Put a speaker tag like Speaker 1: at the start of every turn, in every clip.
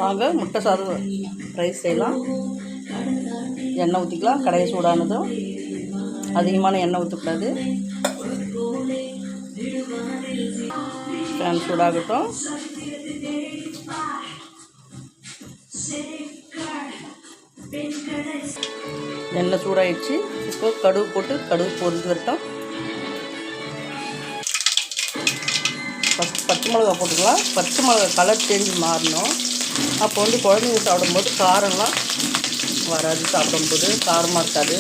Speaker 1: வாங்க முட்டை சாதம் ரைஸ் செய்யலாம். எண்ணெய் ஊற்றிக்கலாம். கடையை சூடானதும் அதிகமான எண்ணெய் ஊற்றக்கூடாது. பேன் சூடாகட்டும். எண்ணெய் சூடாகிடுச்சு. இப்போ கடுகு போட்டு கடுகு பொரிஞ்சு வரட்டும். ஃபஸ்ட் பச்சை மிளகா போட்டுக்கலாம். பச்சை மிளகா கலர் சேஞ்சு மாறணும். அப்போ குழந்தைங்க சாப்பிடும்போது காரம்லாம் வராது. சாப்பிடும்போது காரமாக இருக்காது.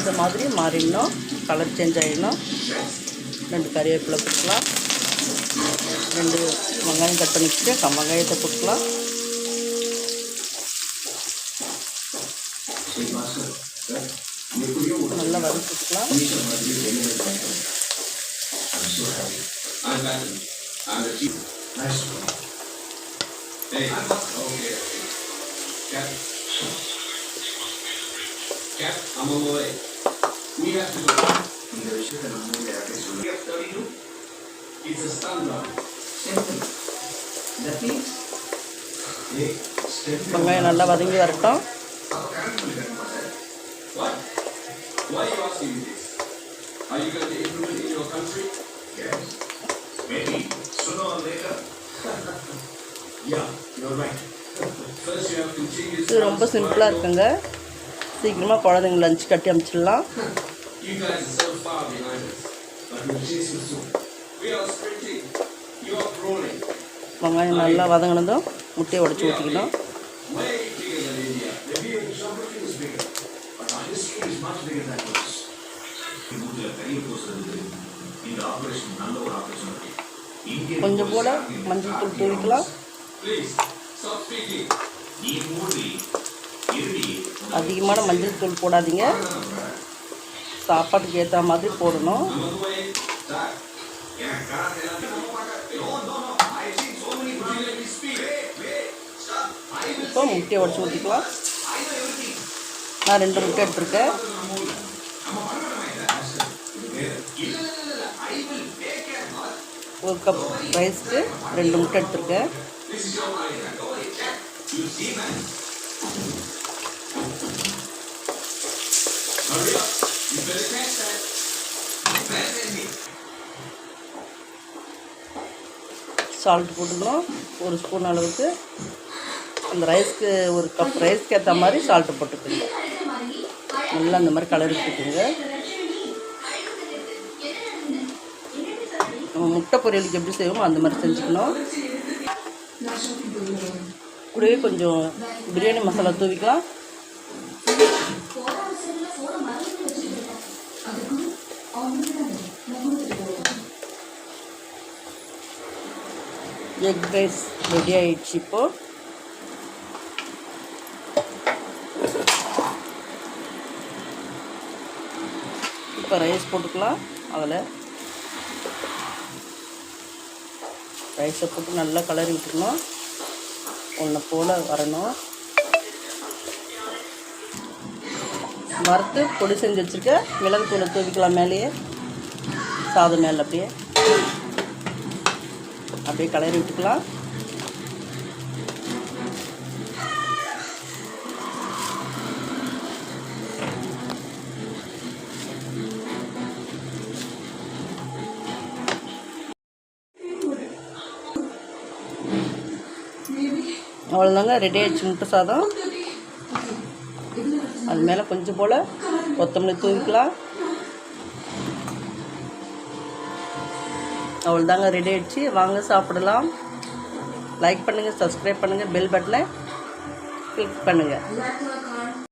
Speaker 1: இந்த மாதிரி மாறிடணும். Colour change ஆகிடணும். 2 கறிவேப்பிலை போட்டுக்கலாம். 2 வெங்காயம் கட் பண்ணி வச்சுட்டு வெங்காயத்தை போட்டுக்கலாம். நல்லா வதக்கிக்கலாம். வெங்காயம் நல்லா வதங்கி வரட்டும்.
Speaker 2: Why are you asking me this? Are you going to implement in your country? Yes. Maybe. Sooner or later? Yeah, you're right. First you have continuous...
Speaker 1: இது ரொம்ப சிம்பிளாக இருக்குங்க. சீக்கிரமாக குழந்தைங்க லஞ்ச் கட்டி அனுப்பிச்சிடலாம்.
Speaker 2: You guys are so far behind us. But we'll chase you soon. We are sprinting. You are crawling.
Speaker 1: வெங்காயம் நல்லா வதங்கினதும் முட்டையை உடச்சி ஊற்றிக்கணும்.
Speaker 2: Way bigger than India. Maybe your geography is bigger. But our history is much bigger than yours.
Speaker 1: கொஞ்சம் போல மஞ்சள் தூள் தூவிக்கலாம். அதிகமான மஞ்சள் தூள் போடாதீங்க. சாப்பாட்டுக்கு ஏற்ற மாதிரி போடணும். இப்போ முட்டையை உடச்சி ஊற்றிக்கலாம். நான் 2 முட்டை எடுத்துருக்கேன். ஒரு கப் ரைஸ்க்கு 2 முட்டை எடுத்துருக்கேன். சால்ட் போட்டுக்கணும். 1 ஸ்பூன் அளவுக்கு. அந்த ரைஸ்க்கு ஒரு கப் ரைஸ்க்கு ஏற்ற மாதிரி சால்ட்டு போட்டுக்கோங்க. நல்லா அந்த மாதிரி கலர் எடுத்துக்கோங்க. நம்ம முட்டை பொரியலுக்கு எப்படி செய்வோமோ அந்த மாதிரி செஞ்சுக்கணும். கூடவே கொஞ்சம் பிரியாணி மசாலா தூவிக்கலாம். எக் ரைஸ் ரெடி ஆகிடுச்சு. இப்போது ரைஸ் போட்டுக்கலாம். அதில் ரைஸை போட்டு நல்லா கலரி விட்டுக்கணும். ஒன்று போல் வரணும். வறுத்து பொடி செஞ்சு வச்சுருக்க மிளகுத்தூளை தூவிக்கலாம். மேலேயே சாதம் மேலே அப்படியே கலரி விட்டுக்கலாம். அவ்வளோதாங்க, ரெடி ஆகிடுச்சு முட்டை சாதம். அது மேலே கொஞ்சம் போல் கொத்தமல்லி தூவிக்கலாம். அவ்வளோதாங்க, ரெடி ஆகிடுச்சு. வாங்க சாப்பிடலாம். லைக் பண்ணுங்கள், சப்ஸ்கிரைப் பண்ணுங்கள், பெல் பட்டனை கிளிக் பண்ணுங்கள்.